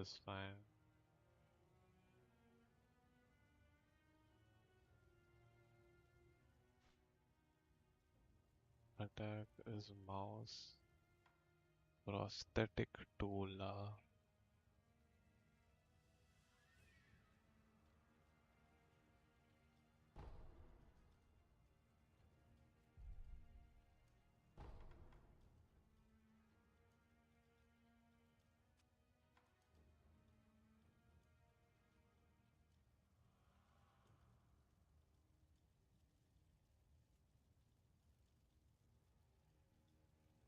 is fine. Attack is mouse. Prosthetic tool.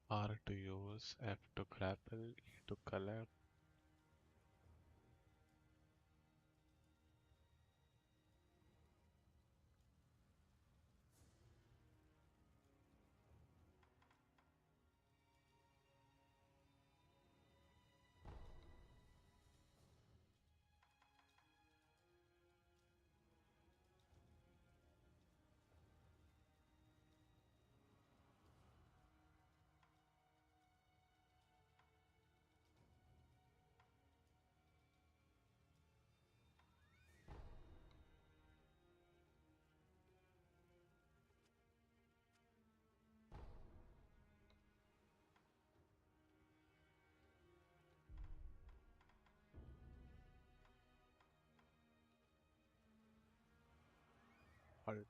R to use, F to grapple, E to collect. Halt.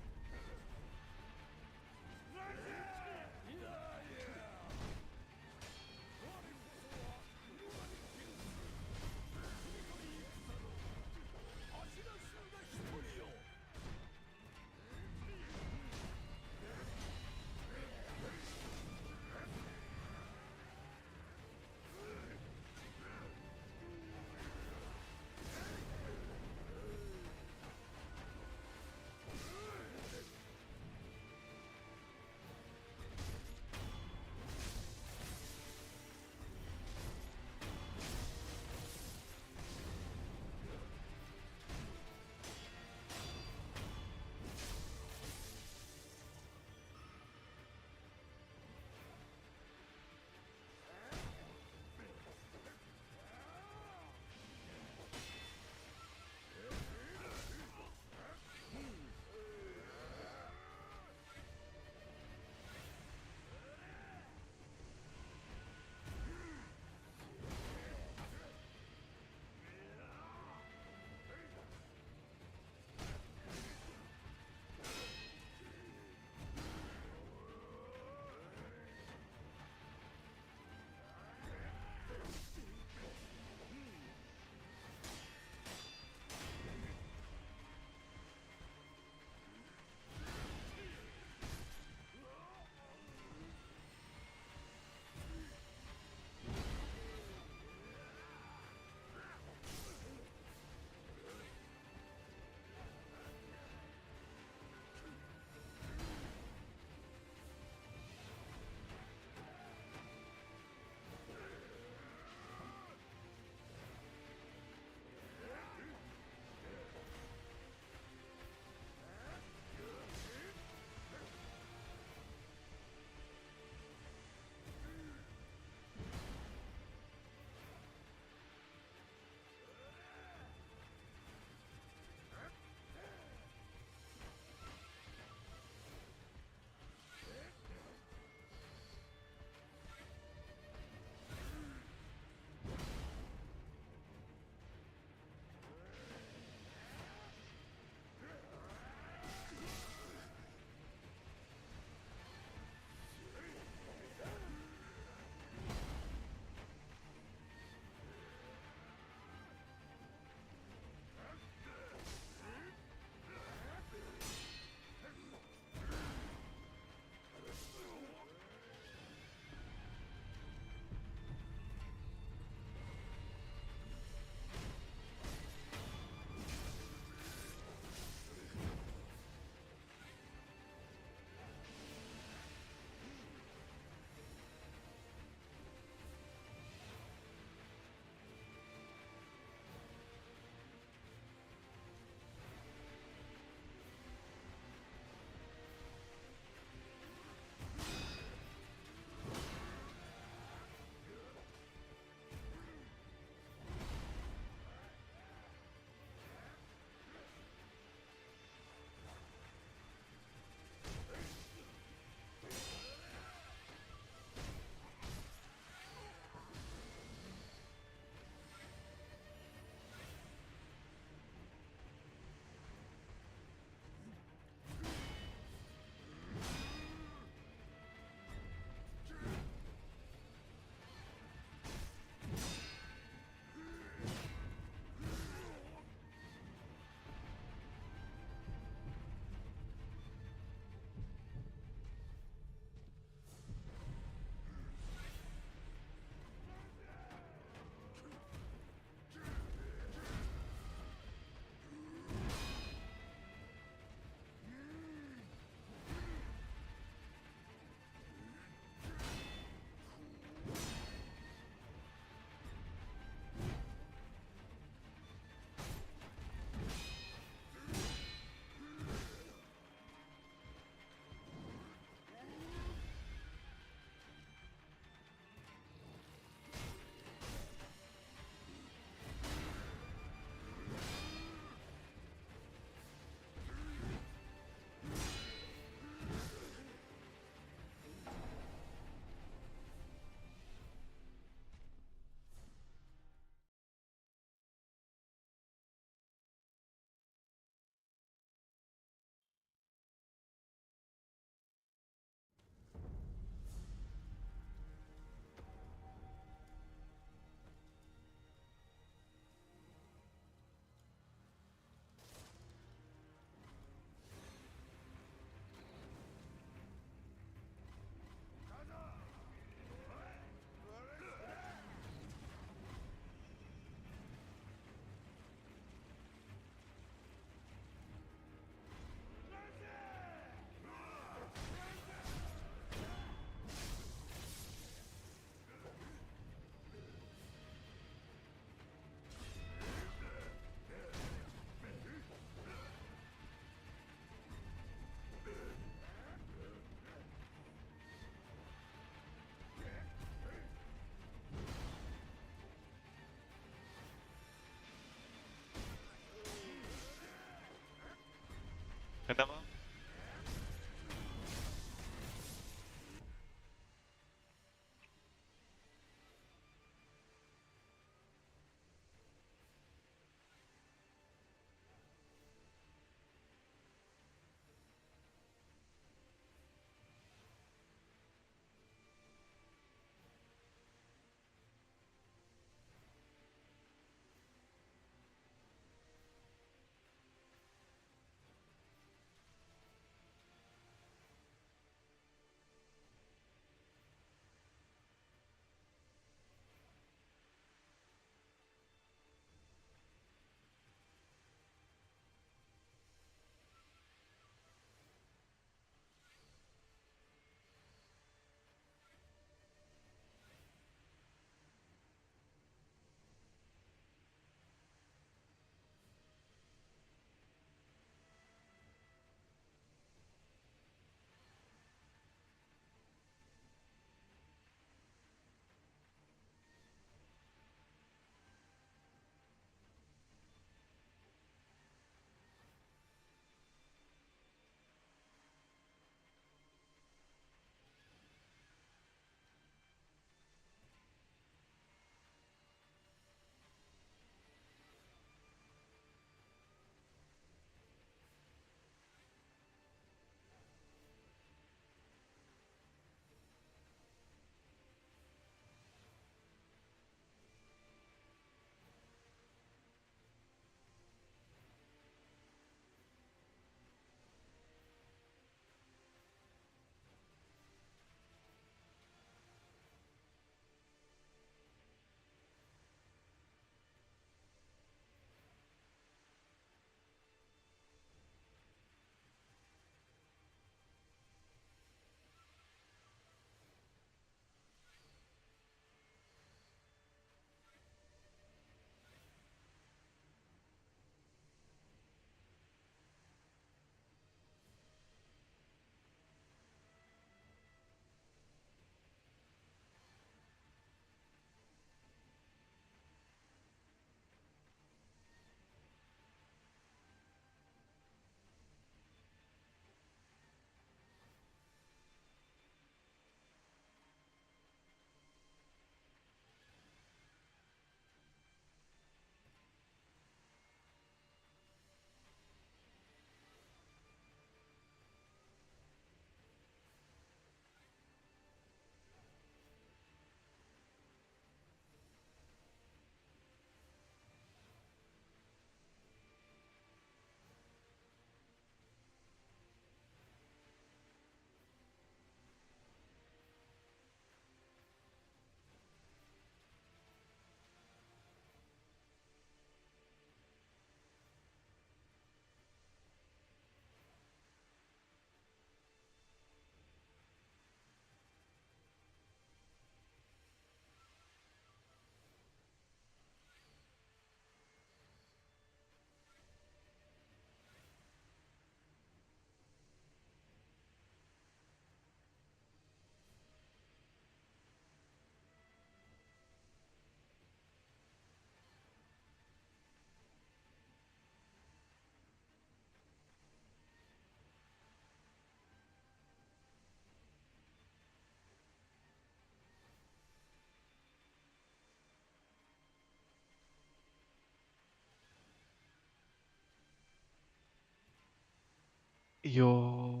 Yo.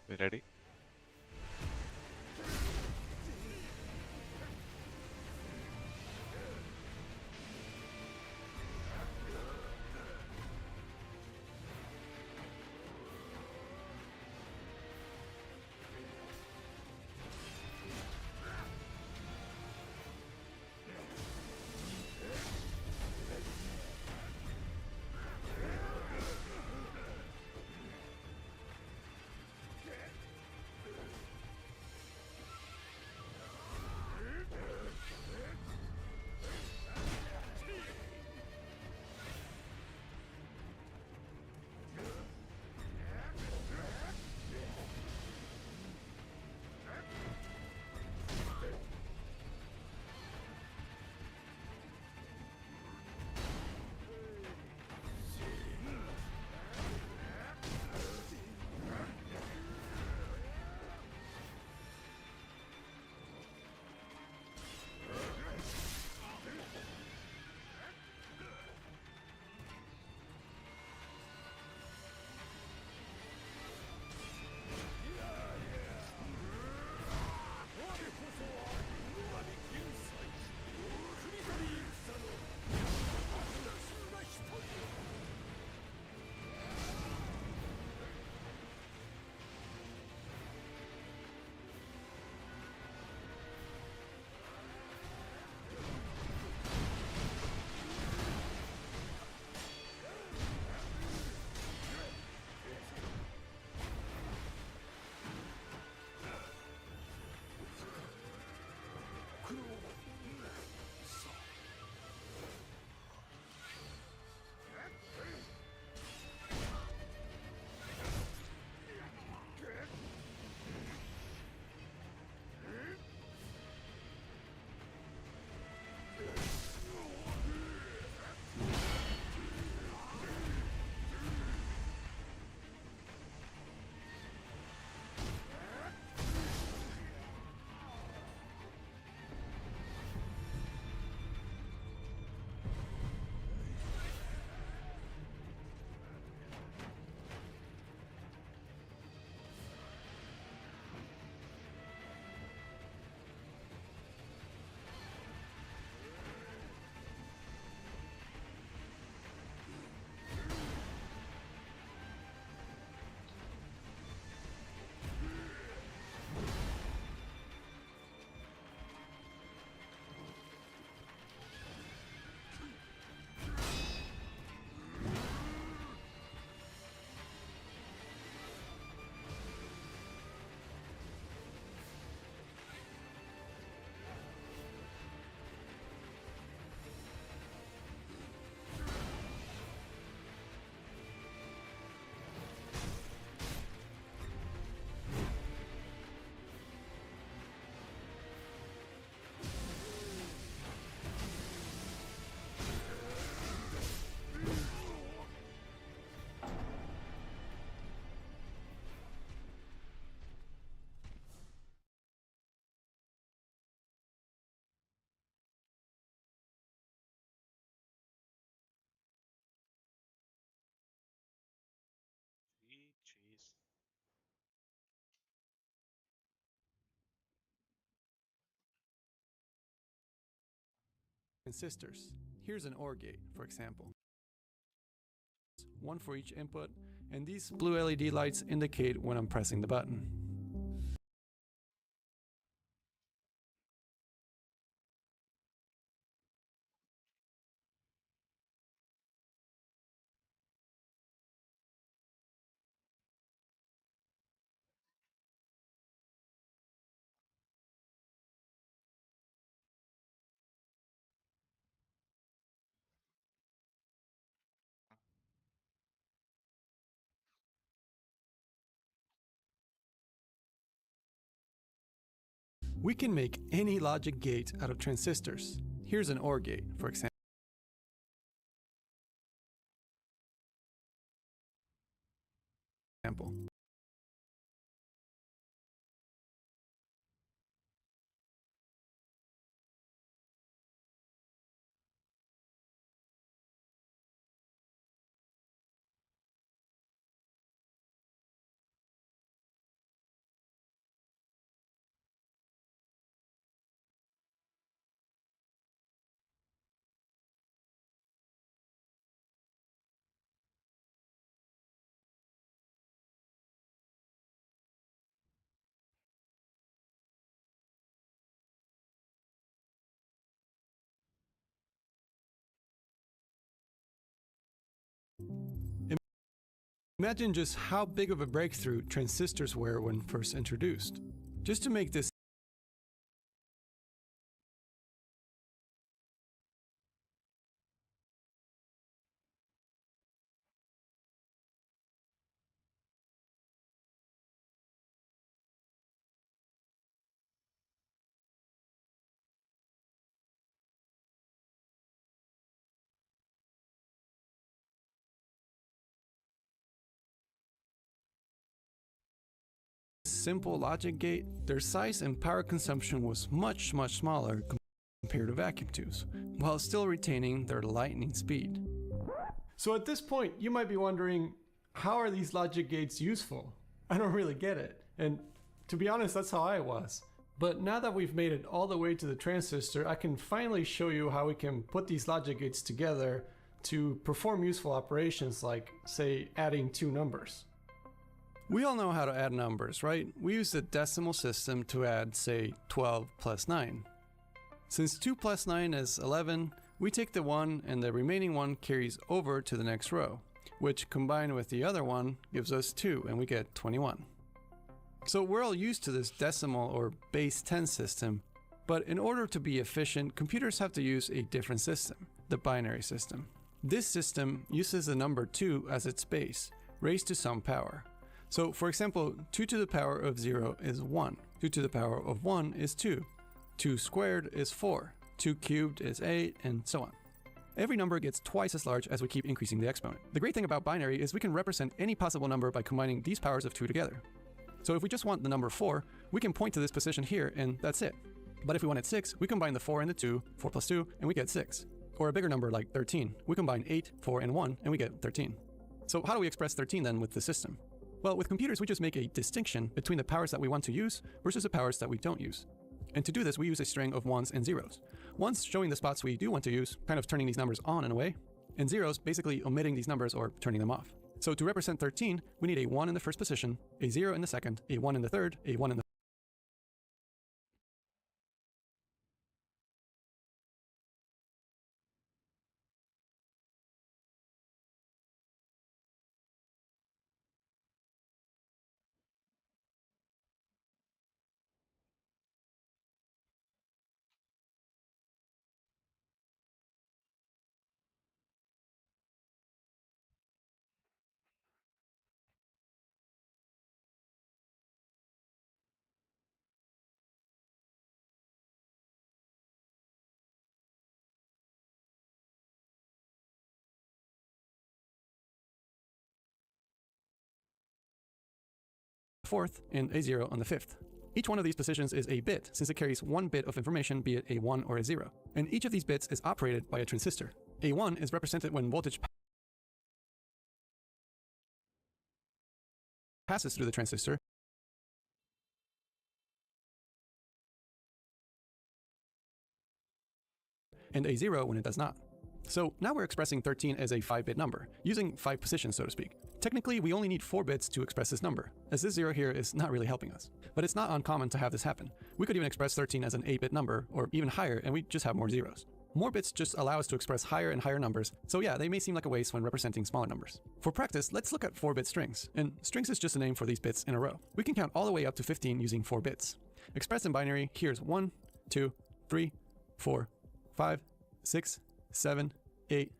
You ready? Cheese. And sisters. Here's an OR gate, for example. One for each input, and these blue LED lights indicate when I'm pressing the button. We can make any logic gate out of transistors. Here's an OR gate, for example. Imagine just how big of a breakthrough transistors were when first introduced. Just to make this simple logic gate, their size and power consumption was much smaller compared to vacuum tubes, while still retaining their lightning speed. So at this point, you might be wondering, how are these logic gates useful? I don't really get it. And to be honest, that's how I was. But now that we've made it all the way to the transistor, I can finally show you how we can put these logic gates together to perform useful operations like, say, adding two numbers. We all know how to add numbers, right? We use the decimal system to add, say, 12 plus 9. Since 2 plus 9 is 11, we take the 1 and the remaining 1 carries over to the next row, which combined with the other 1 gives us 2 and we get 21. So we're all used to this decimal or base 10 system, but in order to be efficient, computers have to use a different system, the binary system. This system uses the number 2 as its base, raised to some power. So for example, 2 to the power of 0 is 1, 2 to the power of 1 is 2, 2 squared is 4, 2 cubed is 8, and so on. Every number gets twice as large as we keep increasing the exponent. The great thing about binary is we can represent any possible number by combining these powers of 2 together. So if we just want the number 4, we can point to this position here and that's it. But if we wanted 6, we combine the 4 and the 2, 4 plus 2, and we get 6. Or a bigger number like 13, we combine 8, 4, and 1, and we get 13. So how do we express 13 then with the system? Well, with computers, we just make a distinction between the powers that we want to use versus the powers that we don't use. And to do this, we use a string of 1s and 0s. 1s showing the spots we do want to use, kind of turning these numbers on in a way, and 0s basically omitting these numbers or turning them off. So to represent 13, we need a 1 in the first position, a 0 in the second, a 1 in the third, a 1 in the fourth, and a 0 on the fifth. Each one of these positions is a bit, since it carries one bit of information, be it a 1 or a 0. And each of these bits is operated by a transistor. A 1 is represented when voltage passes through the transistor, and a 0 when it does not. So now we're expressing 13 as a 5-bit number, using 5 positions, so to speak. Technically, we only need 4 bits to express this number, as this 0 here is not really helping us. But it's not uncommon to have this happen. We could even express 13 as an 8-bit number, or even higher, and we just have more zeros. More bits just allow us to express higher and higher numbers, so yeah, they may seem like a waste when representing smaller numbers. For practice, let's look at 4-bit strings, and strings is just a name for these bits in a row. We can count all the way up to 15 using 4 bits. Expressed in binary, here's 1, 2, 3, 4, 5, 6, 7, 8,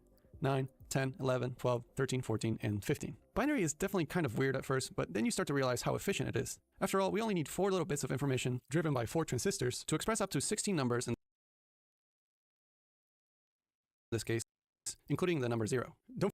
9, 10, 11, 12, 13, 14, and 15. Binary is definitely kind of weird at first, but then you start to realize how efficient it is. After all, we only need 4 little bits of information driven by 4 transistors to express up to 16 numbers in this case, including the number 0. Don't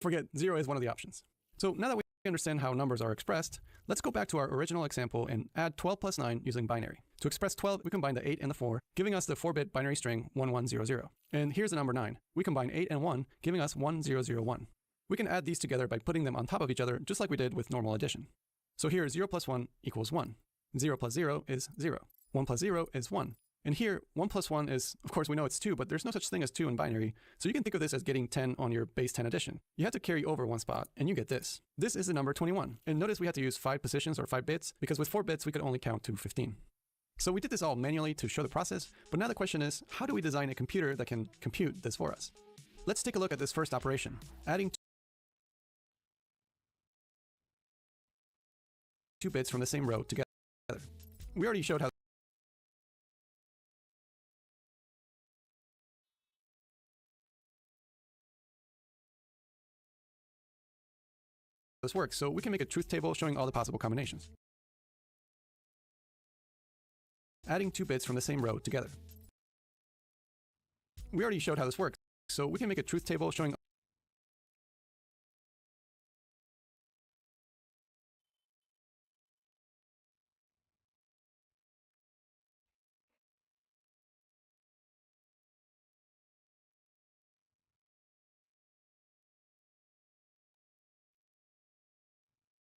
forget, 0 is one of the options. So now that we understand how numbers are expressed, let's go back to our original example and add 12 plus 9 using binary. To express 12, we combine the 8 and the 4, giving us the 4-bit binary string 1100. And here's the number 9. We combine 8 and 1, giving us 1001. We can add these together by putting them on top of each other, just like we did with normal addition. So here, 0 plus 1 equals 1. 0 plus 0 is 0. 1 plus 0 is 1. And here, 1 plus 1 is, of course, we know it's 2, but there's no such thing as 2 in binary, so you can think of this as getting 10 on your base 10 addition. You have to carry over one spot, and you get this. This is the number 21. And notice we had to use 5 positions or 5 bits, because with 4 bits, we could only count to 15. So we did this all manually to show the process, but now the question is, how do we design a computer that can compute this for us? Let's take a look at this first operation, adding 2 bits from the same row together. We already showed how this works, so we can make a truth table showing all the possible combinations. Adding 2 bits from the same row together. We already showed how this works, so we can make a truth table showing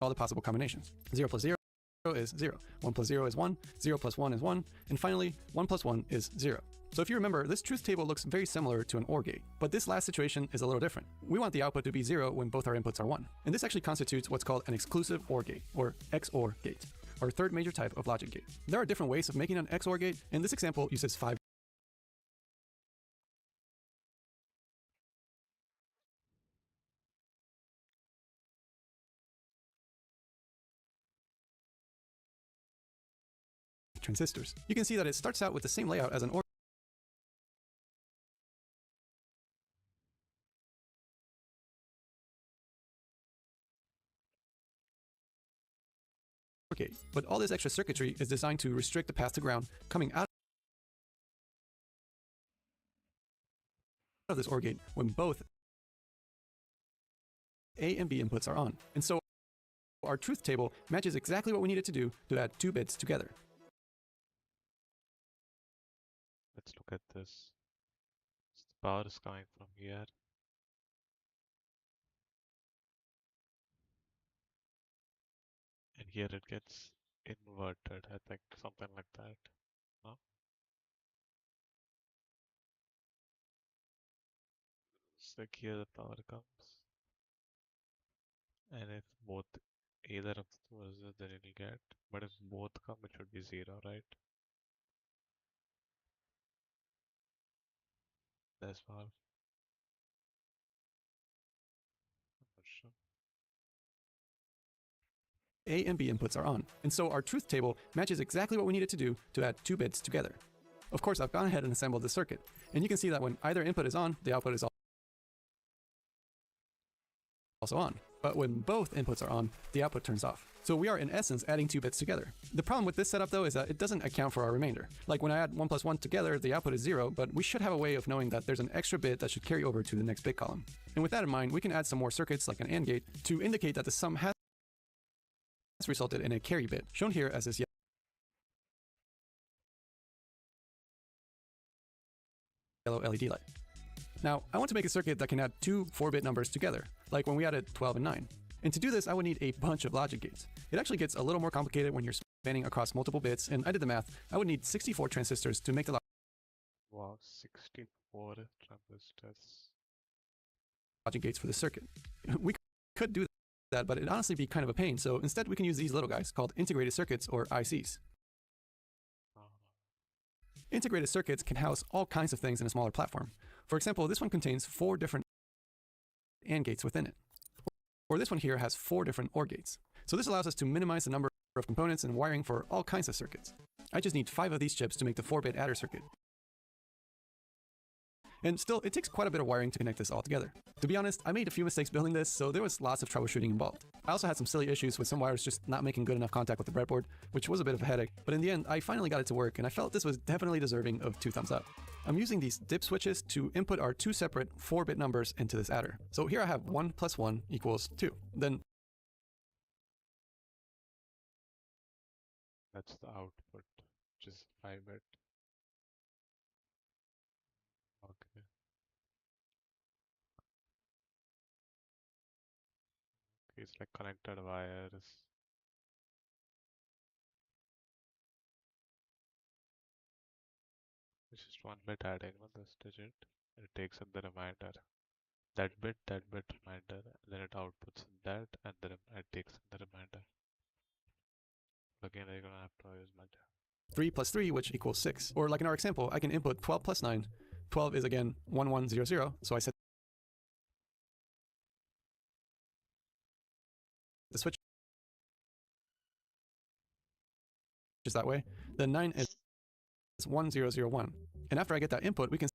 all the possible combinations. 0 plus 0 is 0, 1 plus 0 is 1, 0 plus 1 is 1, and finally 1 plus 1 is 0. So if you remember, this truth table looks very similar to an OR gate, but this last situation is a little different. We want the output to be 0 when both our inputs are 1. And this actually constitutes what's called an exclusive OR gate, or XOR gate, our third major type of logic gate. There are different ways of making an XOR gate, and this example uses 5 transistors. You can see that it starts out with the same layout as an OR gate, but all this extra circuitry is designed to restrict the path to ground coming out of this OR gate when both A and B inputs are on. And so our truth table matches exactly what we needed to do to add 2 bits together. Let's look at this. So the power is coming from here. And here it gets inverted, I think, something like that. No? So here the power comes. And if both either of those then it'll get. But if both come it should be 0, right? That's power. I'm not sure. A and B inputs are on, and so our truth table matches exactly what we needed to do to add 2 bits together. Of course, I've gone ahead and assembled the circuit, and you can see that when either input is on, the output is also on. But when both inputs are on, the output turns off. So we are in essence adding 2 bits together. The problem with this setup though is that it doesn't account for our remainder. Like when I add 1 plus 1 together, the output is 0, but we should have a way of knowing that there's an extra bit that should carry over to the next bit column. And with that in mind, we can add some more circuits like an AND gate to indicate that the sum has resulted in a carry bit, shown here as this yellow LED light. Now, I want to make a circuit that can add 2 4-bit numbers together, like when we added 12 and 9. And to do this, I would need a bunch of logic gates. It actually gets a little more complicated when you're spanning across multiple bits, and I did the math. I would need 64 transistors to make the Wow, 64 transistors. logic gates for the circuit. We could do that, but it'd honestly be kind of a pain, so instead we can use these little guys called integrated circuits, or ICs. Integrated circuits can house all kinds of things in a smaller platform. For example, this one contains 4 different AND gates within it. Or this one here has 4 different OR gates. So this allows us to minimize the number of components and wiring for all kinds of circuits. I just need 5 of these chips to make the 4-bit adder circuit. And still, it takes quite a bit of wiring to connect this all together. To be honest, I made a few mistakes building this, so there was lots of troubleshooting involved. I also had some silly issues with some wires just not making good enough contact with the breadboard, which was a bit of a headache, but in the end, I finally got it to work, and I felt this was definitely deserving of 2 thumbs up. I'm using these dip switches to input our 2 separate 4-bit numbers into this adder. So here I have 1 plus 1 equals 2. Then That's the output, which is 5-bit. Okay. It's like connected wires. It's just 1 bit adding on this digit. And it takes in the remainder. That bit reminder, and then it outputs that, and then it takes in the remainder. Again, you're gonna have to use multi. 3 plus 3, which equals 6. Or like in our example, I can input 12 plus 9. 12 is again 1100, so I set the switch is that way, then 9 is 1001. And after I get that input, we can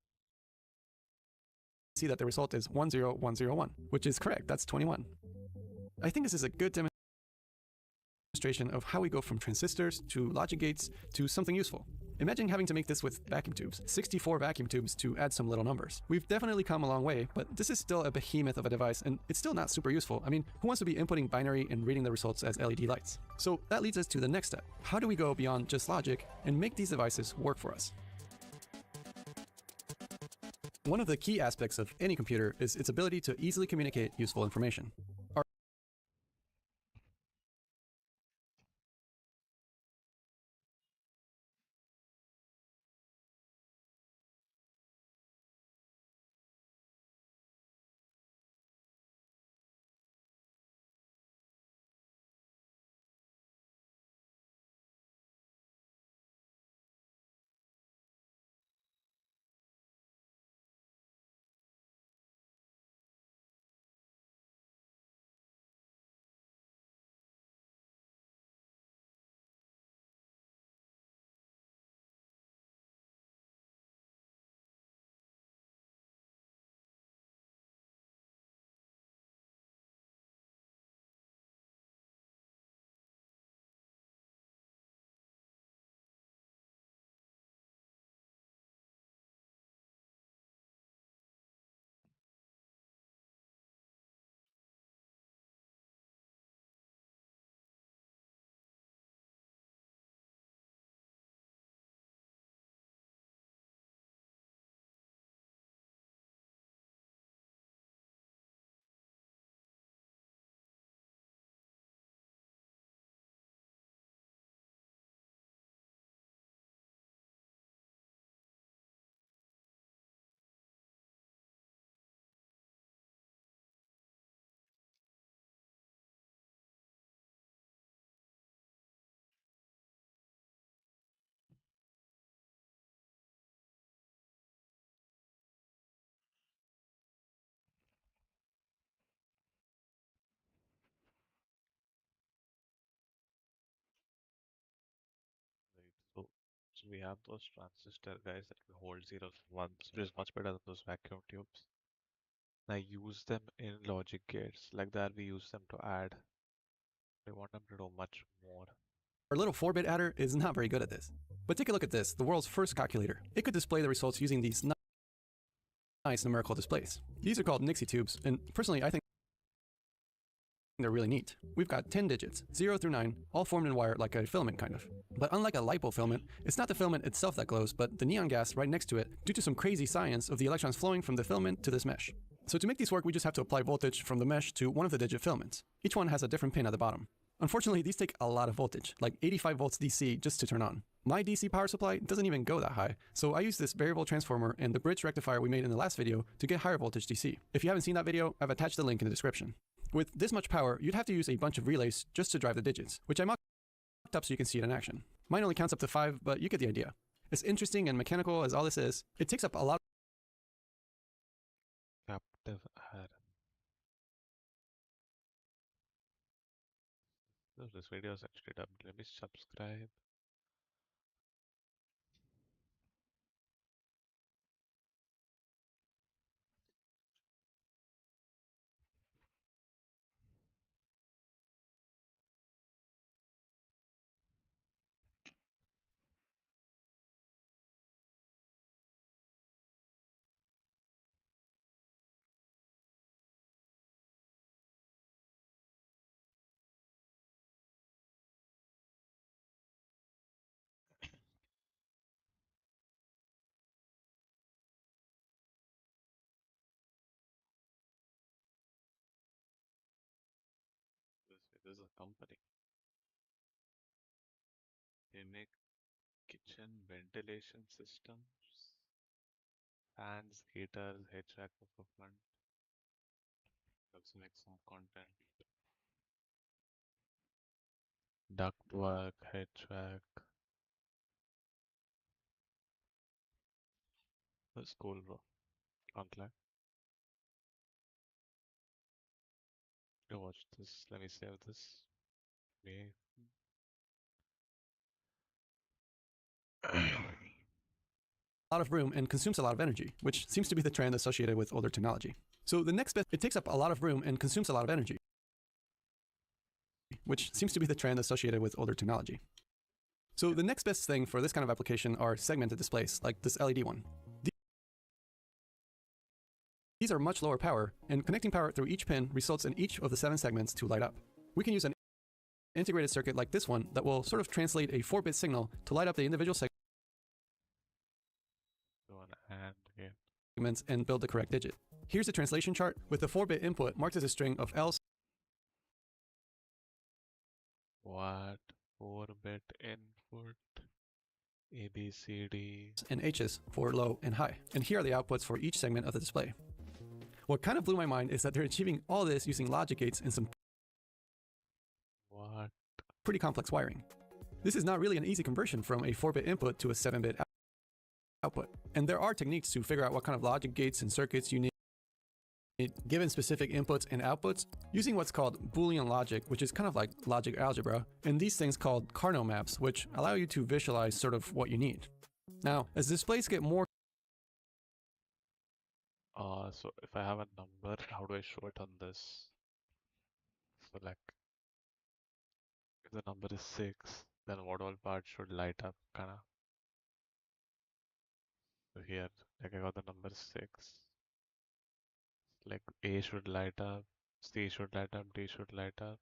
see that the result is 10101, which is correct. That's 21. I think this is a good demonstration of how we go from transistors to logic gates to something useful. Imagine having to make this with vacuum tubes, 64 vacuum tubes to add some little numbers. We've definitely come a long way, but this is still a behemoth of a device, and it's still not super useful. I mean, who wants to be inputting binary and reading the results as LED lights? So that leads us to the next step. How do we go beyond just logic and make these devices work for us? One of the key aspects of any computer is its ability to easily communicate useful information. Right. So we have those transistor guys that will hold zeros and ones, which is much better than those vacuum tubes. I use them in logic gates. Like that, we use them to add. We want them to do much more. Our little 4-bit adder is not very good at this. But take a look at this, the world's first calculator. It could display the results using these nice numerical displays. These are called Nixie tubes, and personally I think they're really neat. We've got 10 digits, 0 through 9, all formed in wire like a filament kind of. But unlike a LiPo filament, it's not the filament itself that glows, but the neon gas right next to it due to some crazy science of the electrons flowing from the filament to this mesh. So to make these work, we just have to apply voltage from the mesh to one of the digit filaments. Each one has a different pin at the bottom. Unfortunately, these take a lot of voltage, like 85 volts DC just to turn on. My DC power supply doesn't even go that high, so I use this variable transformer and the bridge rectifier we made in the last video to get higher voltage DC. If you haven't seen that video, I've attached the link in the description. With this much power, you'd have to use a bunch of relays just to drive the digits, which I mocked up so you can see it in action. Mine only counts up to 5, but you get the idea. As interesting and mechanical as all this is, it takes up a lot Captive add. So this video is actually done. Let me subscribe. This is a company. They make kitchen ventilation systems, fans, heaters, HVAC equipment. Let's make some content. Ductwork, HVAC. That's cool, bro. Can't lie. To watch this, let me save this. Me. A lot of room and consumes a lot of energy, which seems to be the trend associated with older technology. So the next best, it takes up a lot of room and consumes a lot of energy, which seems to be the trend associated with older technology. So the next best thing for this kind of application are segmented displays, like this LED one. These are much lower power, and connecting power through each pin results in each of the 7 segments to light up. We can use an integrated circuit like this one that will sort of translate a 4-bit signal to light up the individual segments and build the correct digit. Here's the translation chart with the 4-bit input marked as a string of L's. What? 4-bit input? A, B, C, D. And H's for low and high. And here are the outputs for each segment of the display. What kind of blew my mind is that they're achieving all this using logic gates and some pretty complex wiring. This is not really an easy conversion from a 4-bit input to a 7-bit output. And there are techniques to figure out what kind of logic gates and circuits you need given specific inputs and outputs using what's called Boolean logic, which is kind of like logic algebra, and these things called Carnot maps, which allow you to visualize sort of what you need. Now, as displays get more so if I have a number, how do I show it on this? So like, if the number is 6, then what all parts should light up, kinda? So here, like I got the number 6. Like A should light up, C should light up, D should light up.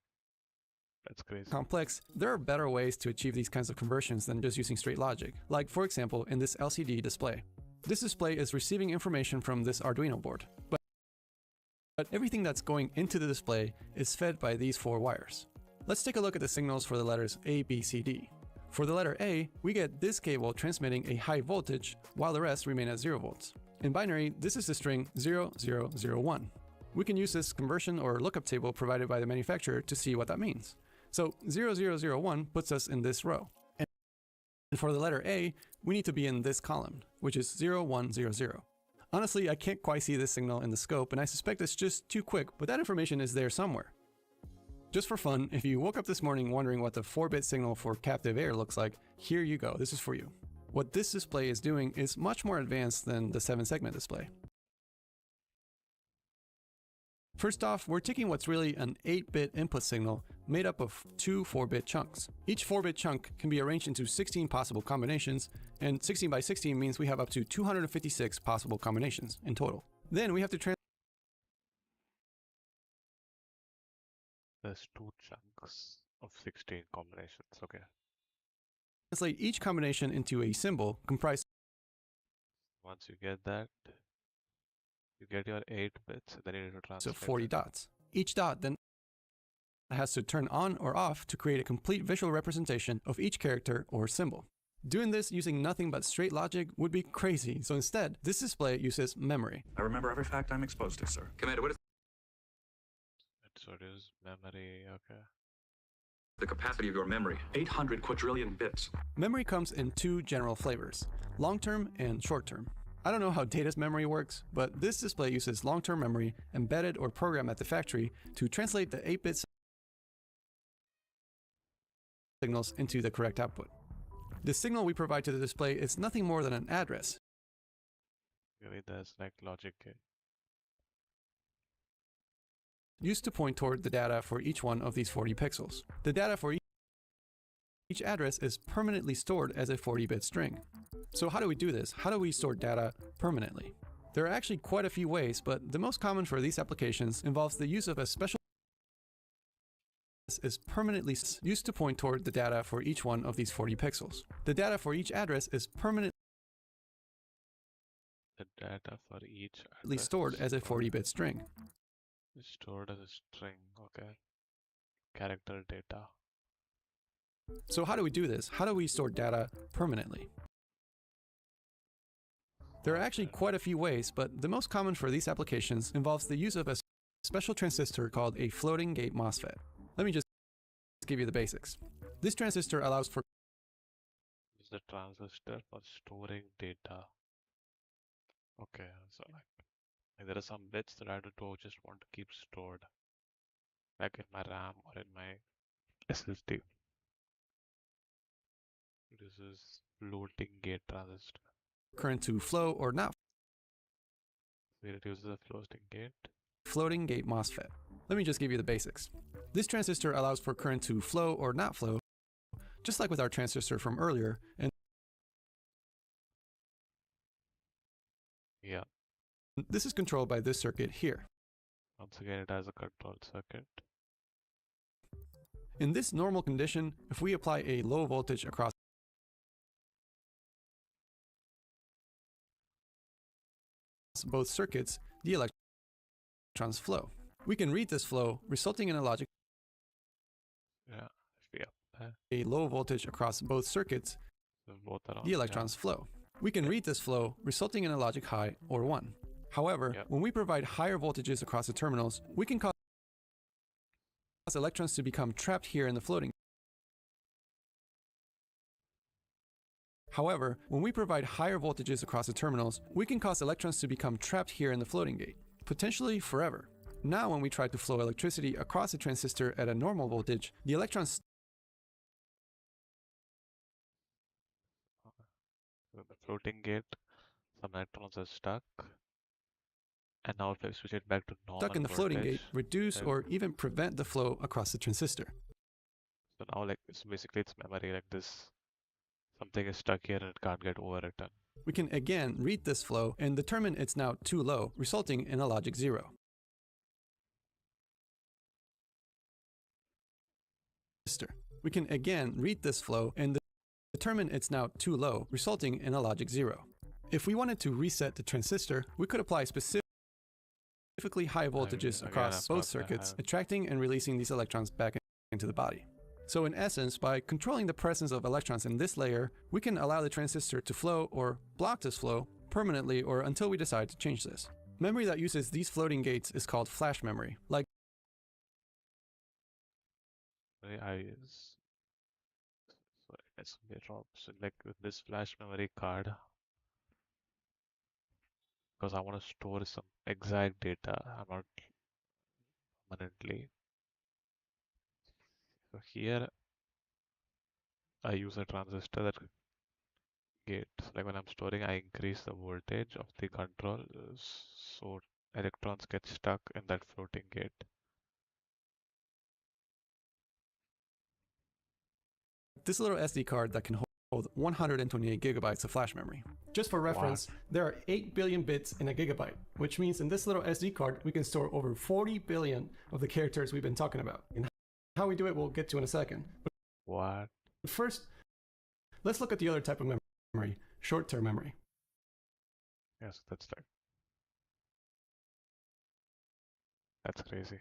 That's crazy. complex, there are better ways to achieve these kinds of conversions than just using straight logic. Like, for example, in this LCD display. This display is receiving information from this Arduino board, but everything that's going into the display is fed by these 4 wires. Let's take a look at the signals for the letters A, B, C, D. For the letter A, we get this cable transmitting a high voltage, while the rest remain at 0 volts. In binary, this is the string 0001. We can use this conversion or lookup table provided by the manufacturer to see what that means. So 0001 puts us in this row. And for the letter A, we need to be in this column, which is 0100. Honestly, I can't quite see this signal in the scope, and I suspect it's just too quick, but that information is there somewhere. Just for fun, if you woke up this morning wondering what the 4-bit signal for captive air looks like, here you go, this is for you. What this display is doing is much more advanced than the 7-segment display. First off, we're taking what's really an 8-bit input signal made up of 2 4-bit chunks. Each 4-bit chunk can be arranged into 16 possible combinations, and 16 by 16 means we have up to 256 possible combinations in total. Then we have to There's 2 chunks of 16 combinations, okay. translate each combination into a symbol comprised. Once you get that, you get your 8 bits, then you need to translate. So 40 dots. Each dot then has to turn on or off to create a complete visual representation of each character or symbol. Doing this using nothing but straight logic would be crazy, so instead, this display uses memory. I remember every fact I'm exposed to, sir. Commander, what is So it is memory, okay. the capacity of your memory? 800 quadrillion bits. Memory comes in 2 general flavors, long-term and short-term. I don't know how data's memory works, but this display uses long-term memory embedded or programmed at the factory to translate the 8-bit signals into the correct output. The signal we provide to the display is nothing more than an address. Really, there's like logic gate. Used to point toward the data for each one of these 40 pixels. The data for each address is permanently stored as a 40-bit string. So how do we do this? How do we store data permanently? There are actually quite a few ways, but the most common for these applications involves the use of a special is permanently used to point toward the data for each one of these 40 pixels. The data for each address is permanently The data for each stored as a 40-bit string. is stored as a string, okay. Character data. So how do we do this? How do we store data permanently? There are actually quite a few ways, but the most common for these applications involves the use of a special transistor called a floating gate MOSFET. Let me just give you the basics. This transistor allows for Is the transistor for storing data. Okay, so like there are some bits that I just want to keep stored. like in my RAM or in my SSD. This is floating gate transistor. Current to flow or not So it uses a floating gate. floating gate MOSFET. Let me just give you the basics. This transistor allows for current to flow or not flow, just like with our transistor from earlier, and Yeah. this is controlled by this circuit here. Once again, it has a control circuit. In this normal condition, if we apply a low voltage across both circuits, the electrons flow. We can read this flow, resulting in a logic Yeah. If we apply, a low voltage across both circuits, so both are on. the electrons flow. We can read this flow, resulting in a logic high or 1. However, Yep. when we provide higher voltages across the terminals, we can cause electrons to become trapped here in the floating. However, when we provide higher voltages across the terminals, we can cause electrons to become trapped here in the floating gate, potentially forever. Now when we try to flow electricity across the transistor at a normal voltage, the electrons So the floating gate, some electrons are stuck. And now if I switch it back to normal stuck in the floating voltage, gate reduce then- or even prevent the flow across the transistor. so now like it's basically it's memory like this. Something is stuck here and it can't get overwritten. We can again read this flow and determine it's now too low, resulting in a logic 0. We can again read this flow and determine it's now too low, resulting in a logic 0. If we wanted to reset the transistor, we could apply specifically high voltages again, across I'm both probably circuits, high. attracting and releasing these electrons back into the body. So in essence, by controlling the presence of electrons in this layer, we can allow the transistor to flow or block this flow permanently or until we decide to change this. Memory that uses these floating gates is called flash memory. Like I use so it's a bit wrong. So like with this flash memory card, because I want to store some exact data, I'm not permanently. So here I use a transistor that gate. So like when I'm storing, I increase the voltage of the control, so electrons get stuck in that floating gate. this little SD card that can hold 128 gigabytes of flash memory. Just for reference, there are 8 billion bits in a gigabyte, which means in this little SD card, we can store over 40 billion of the characters we've been talking about. And how we do it, we'll get to in a second. What? But first, let's look at the other type of memory, short-term memory. Yes, that's crazy.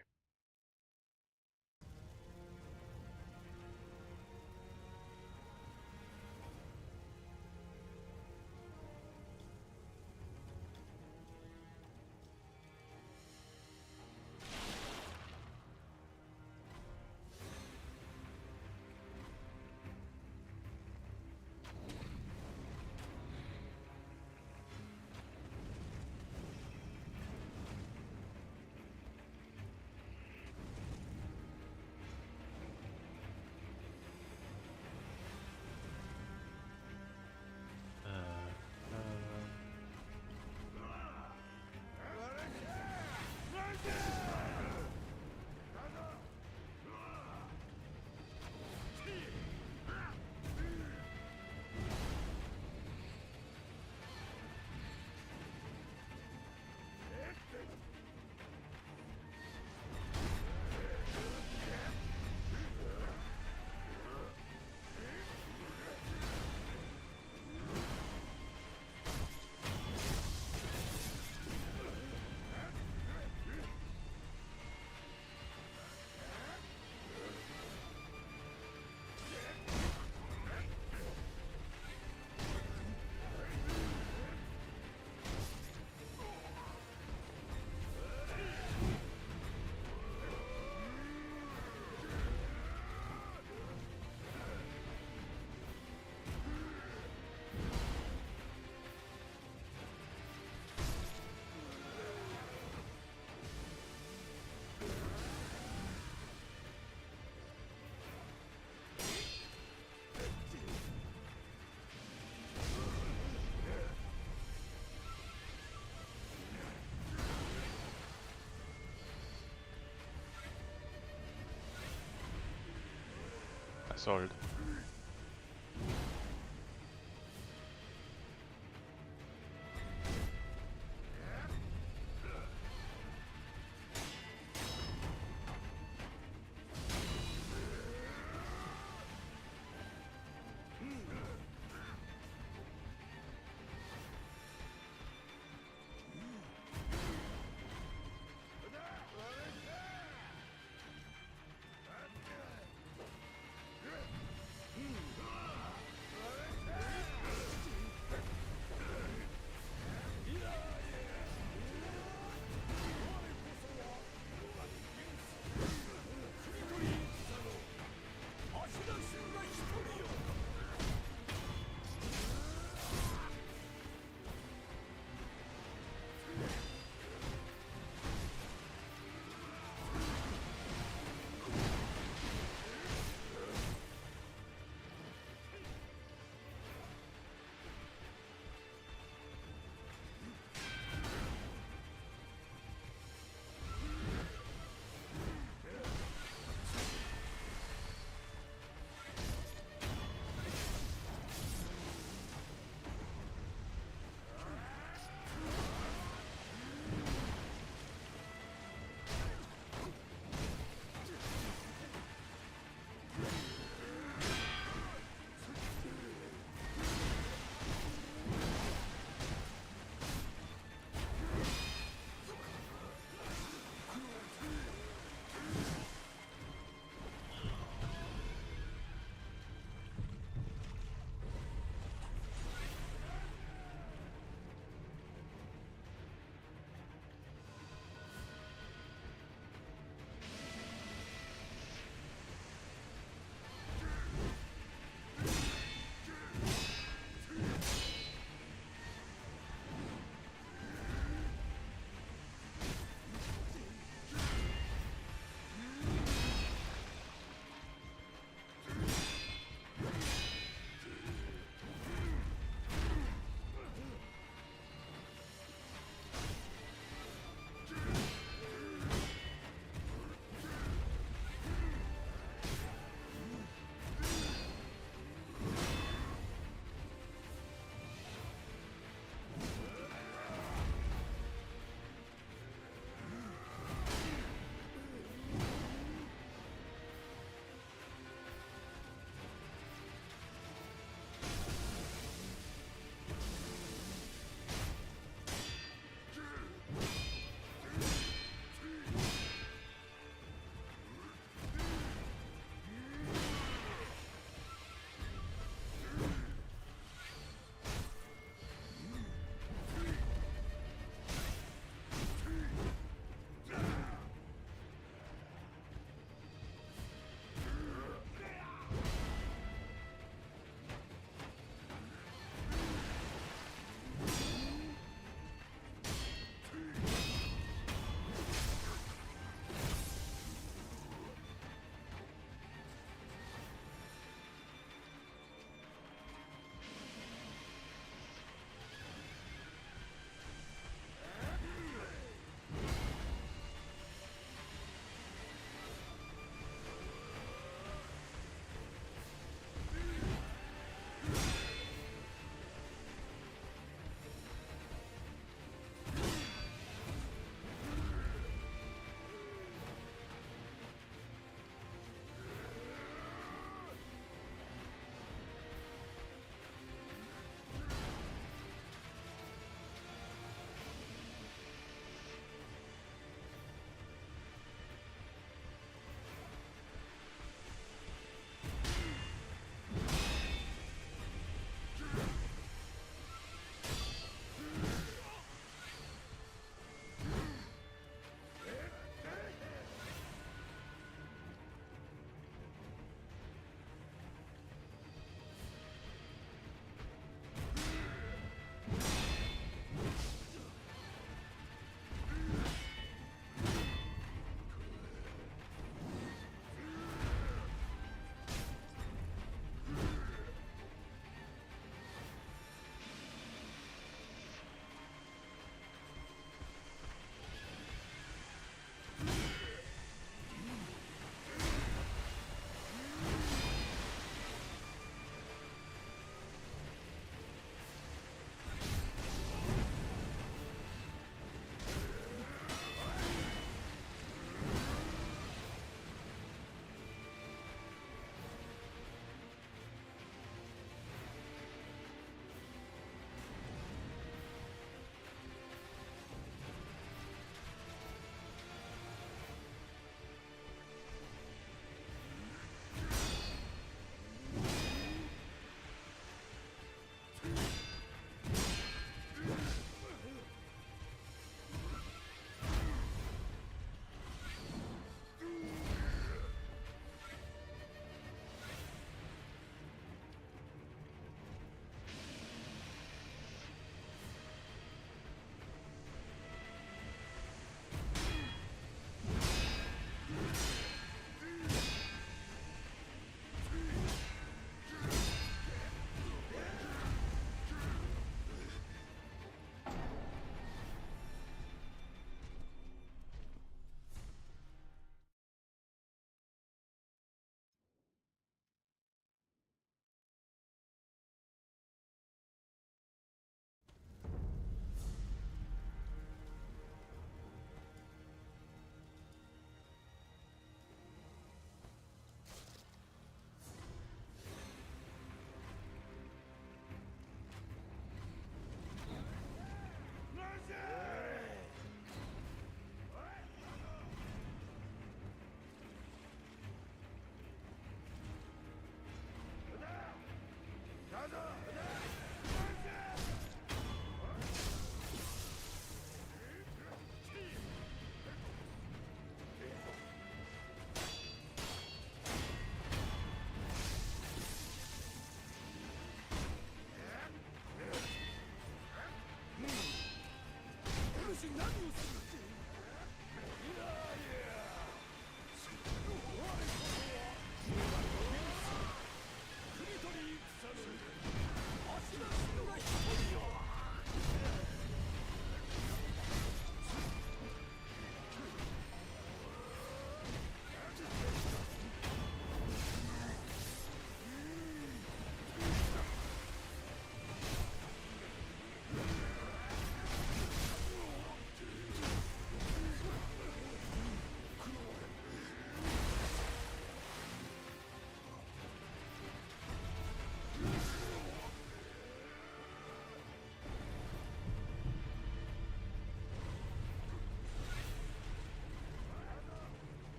Assault.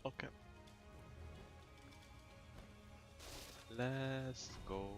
Okay. Let's go.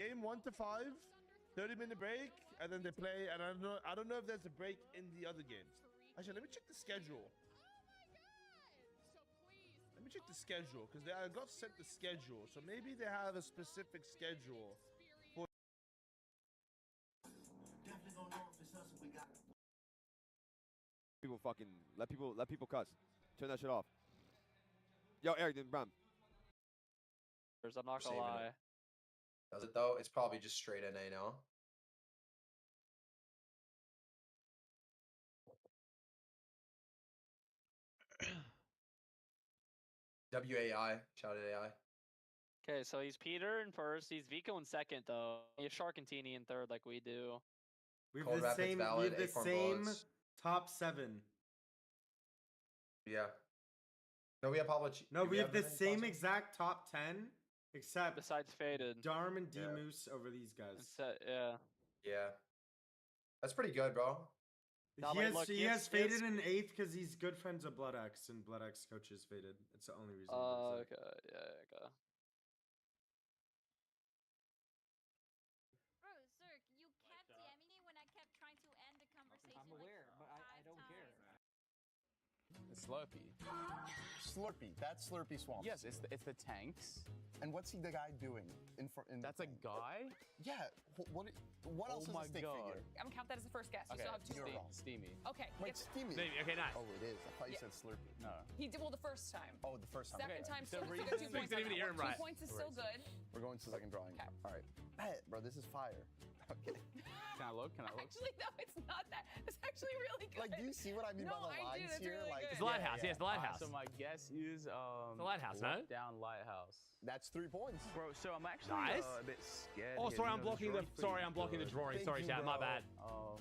game 1 to 5, 30-minute break, and then they play. And I don't know if there's a break in the other games. Actually, let me check the schedule. Let me check the schedule because I got sent the schedule, so maybe they have a specific schedule. People fucking let people cuss. Turn that shit off. Yo, Eric, then Bram. I'm not gonna lie. Does it though? It's probably just straight NA now. WAI, shout out AI. Okay, so he's Peter in first. He's Vico in second, though. He's Sharkantini in third, like we do. We have Cold the Rapids same. We Valid, have the Acorn same Bullets. top 7. Yeah. No, we have Pablo. No, we have the any same possible? exact top 10, except Besides Faded. Darm and Yeah. D-Moose over these guys. Yeah. Yeah. That's pretty good, bro. No, he but has, look, he he has has- Faded in 8th because he's good friends with Blood X, and Blood X coaches Faded. It's the only reason. he does that. Okay. Yeah, okay. Bro, sir, you kept DMing me when I kept trying to end the conversation. I'm aware, but I don't care. It's Slurpee. Slurpee. That's Slurpee Swamp. Yes, it's the tanks. And what's the guy doing in front? That's a guy? Yeah. What else is my a stick God. figure? I'm gonna count that as the first guess. You Okay, still have 2 You're more. wrong. Steamy. Okay. Wait, It's- Steamy. Maybe. Okay, nice. Oh, it is. I thought you Yeah. said Slurpee. No. He did well the first time. Oh, the first time. Second Okay. time, So still reason- got 2 Six points. didn't on even that hear one. him 2 right. points is still good. We're going to second drawing. Okay. All right. Bet, bro. This is fire. Okay. Can I look? Can I look? Actually, no, it's not that. It's actually really good. Like, do you see what I mean No, by the I do, lines that's here? really Like, good. It's the lighthouse. Yes, the lighthouse. So my guess is the lighthouse, no? Down lighthouse. that's 3 points. Bro, so I'm actually Nice. a bit scared. Oh, here, sorry, you I'm know, blocking the. drawing's pretty Sorry, I'm blocking the good. drawing. Thank Sorry, you, chat. My bro. bad.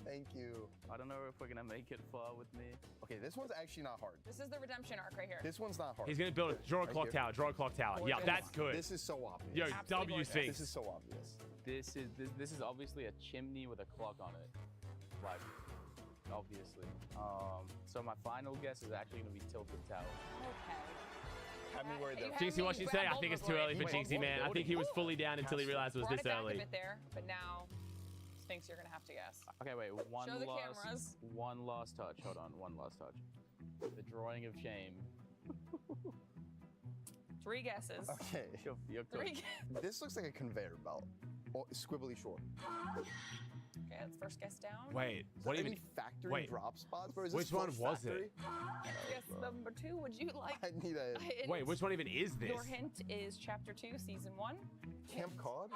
Thank you. I don't know if we're gonna make it far with me. Okay, this one's actually not hard. This is the redemption arc right here. This one's not hard. He's gonna build a draw a Right clock here. tower. Draw a clock tower. Yeah, Gorgeous. that's good. This is so obvious. Yo, Absolutely W gorgeous. Sphinx. This is so obvious. This is obviously a chimney with a clock on it. Like, obviously. So my final guess is actually gonna be Tilted Tower. Okay. Had me worried You though. had Jinxie, what me she say? I both think it's of too them early for Wait, Jinxie, what man. I think he was fully down until he realized it was Brought this it back early. a bit there, but now, Sphinx, you're gonna have to guess. Okay, wait. Show the cameras. One last touch. Hold on. One last touch. The drawing of shame. 3 guesses. Okay. You're 3 cooked. guesses. This looks like a conveyor belt. Or squibbly short. Okay, that's first guess down. Wait, what even? Any factory wait. drop spots, bro? Is Which this one Flush was Factory? Guess number 2. Would you like? I need a hint? Wait, which one even is this? Your hint is chapter 2, season 1. Camp Cod?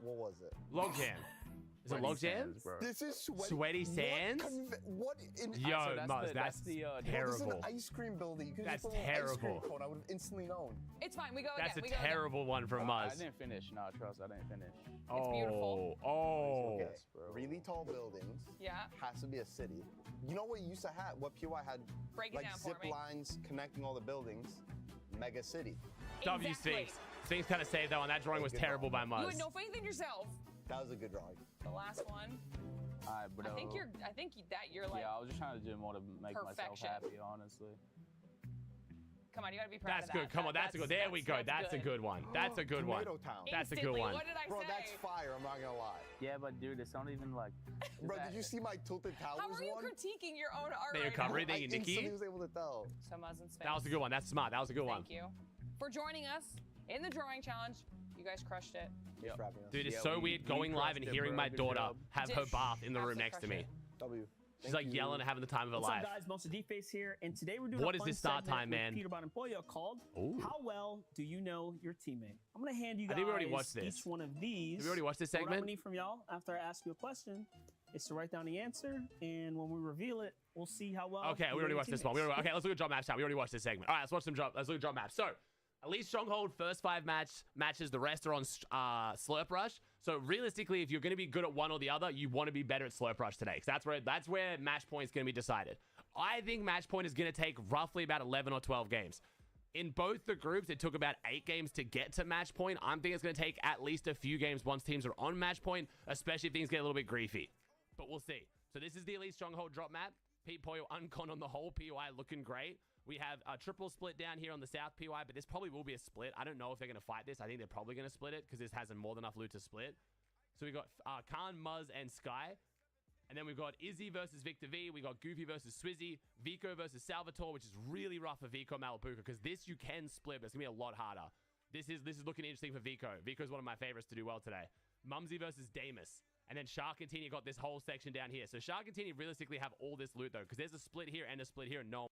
What was it? Log jam. Is it log jam? This is sweaty. Sweaty sands? What in? Yo, so that's Muzz, the- that's that's the, Bro, this is terrible. an ice cream building. You could That's just put an ice cream terrible. cone. I would have instantly known. It's fine. We go That's a again. We go terrible one from I Muzz. didn't finish. No, trust. I didn't finish. It's beautiful. Oh. Okay. Yes, bro. Really tall buildings. Yeah. Has to be a city. You know what you used to have? What PY had? Break it like down for zip me. lines connecting all the buildings. Mega city. W Exactly. Sphinx. Sphinx kind of saved that one. That drawing was Good terrible by drawing. Muzz. You had no faith in yourself. That was a good drawing. The last one. Alright, bro. I think you're like. Yeah, I was just trying to do more to make myself Perfection. happy, honestly. Come on, you gotta be proud That's of that. good. Come on, that's a good. There we go. That's a good one. That's a good one. Tomato Town. That's a good Instantly, one. What did I Bro, say? that's fire. I'm not gonna lie. Yeah, but dude, it's not even like. Bro, did you see my Tilted Towers How are you one? critiquing your own art There you right come, now? right there, I you instantly Nikki. was able to tell. So Muzz and Sphinx. That was a good one. That's smart. That was a good one. Thank you for joining us in the drawing challenge. You guys crushed it. Just wrapping up. Dude, it's Yeah, so we weird going live crushed and it, hearing bro. my Good daughter job. have her Did bath in the room absolutely next to crush me. it. W. She's Thank like you. yelling and having the time of her What's life. up, guys? Monster D-Face here, and today we're doing What a is fun this start segment time, with man? Peter Bonampoyo called Ooh. "How Well Do You Know Your Teammate?" I'm gonna hand you I guys think we already watched this. each one of these. Have we already watched this What I'm segment? gonna need from y'all after I ask you a question is to write down the answer, and when we reveal it, we'll see how well. Okay, you we know already your watched this one. teammates. Okay, let's look at drop match time. We already watched this segment. All right, let's watch some drop. Let's look at drop match. So, Elite Stronghold first 5 matches. The rest are on Slurp Rush. So realistically, if you're going to be good at one or the other, you want to be better at Slurp Rush today, because that's where match point is going to be decided. I think match point is going to take roughly about 11 or 12 games. In both the groups, it took about 8 games to get to match point. I'm thinking it's going to take at least a few games once teams are on match point, especially if things get a little bit griefy. But we'll see. So this is the Elite Stronghold drop map. Pete Poyo uncon on the whole. POI looking great. We have a triple split down here on the South PY, but this probably will be a split. I don't know if they're going to fight this. I think they're probably going to split it because this has more than enough loot to split. So we got Khan, Muzz, and Sky. And then we've got Izzy versus Victor V. We got Goofy versus Swizzy. Vico versus Salvatore, which is really rough for Vico Malapuka because this you can split, but it's going to be a lot harder. This is looking interesting for Vico. Vico's one of my favorites to do well today. Mumsy versus Damus. And then Shark and Tini got this whole section down here. So Shark and Tini realistically have all this loot, though, because there's a split here and a split here, and no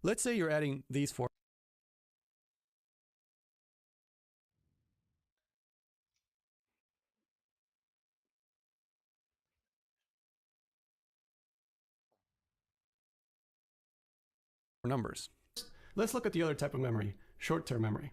Let's say you're adding these four numbers. Let's look at the other type of memory, short-term memory.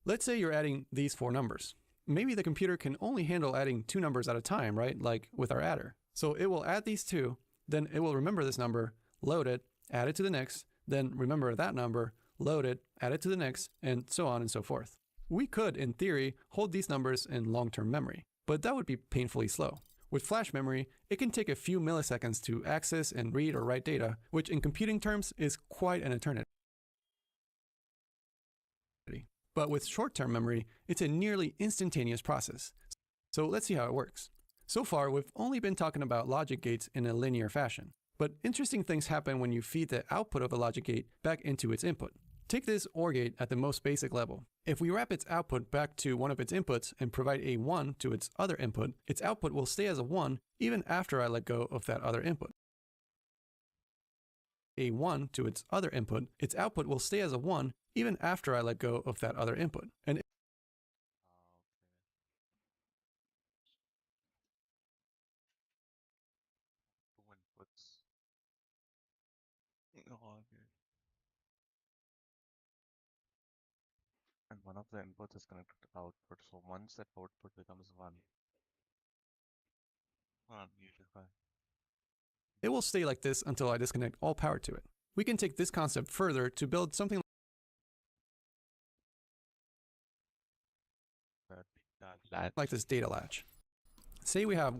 Let's say you're adding these four numbers. Maybe the computer can only handle adding two numbers at a time, right? Like with our adder. So it will add these two, then it will remember this number, load it, add it to the next, then remember that number, load it, add it to the next, and so on and so forth. We could, in theory, hold these numbers in long-term memory, but that would be painfully slow. With flash memory, it can take a few milliseconds to access and read or write data, which in computing terms is quite an eternity. But with short-term memory, it's a nearly instantaneous process. So let's see how it works. So far, we've only been talking about logic gates in a linear fashion. But interesting things happen when you feed the output of a logic gate back into its input. Take this OR gate at the most basic level. If we wrap its output back to one of its inputs and provide a 1 to its other input, its output will stay as a 1 even after I let go of that other input. A 1 to its other input, its output will stay as a 1 even after I let go of that other input. And Two inputs. Oh, okay. And one of the inputs is connected to the output. So once that output becomes one, usually fine. it will stay like this until I disconnect all power to it. We can take this concept further to build something like this data latch. Say we have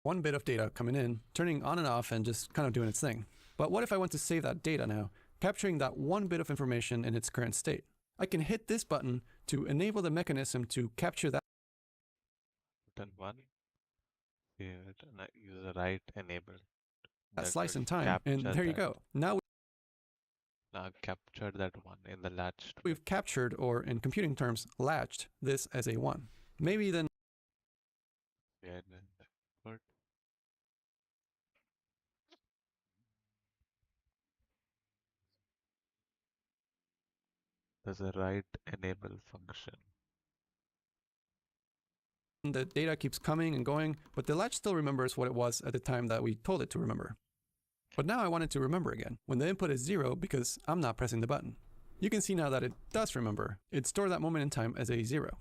one bit of data coming in, turning on and off and just kind of doing its thing. But what if I want to save that data now, capturing that one bit of information in its current state? I can hit this button to enable the mechanism to capture that. Button 1, save it, and I use the write enable. That slice in time, and there you go. Now captured that one in the latch. We've captured, or in computing terms, latched this as a 1. Maybe then there's a write enable function. the data keeps coming and going, but the latch still remembers what it was at the time that we told it to remember. But now I want it to remember again, when the input is 0 because I'm not pressing the button. You can see now that it does remember. It stored that moment in time as a 0.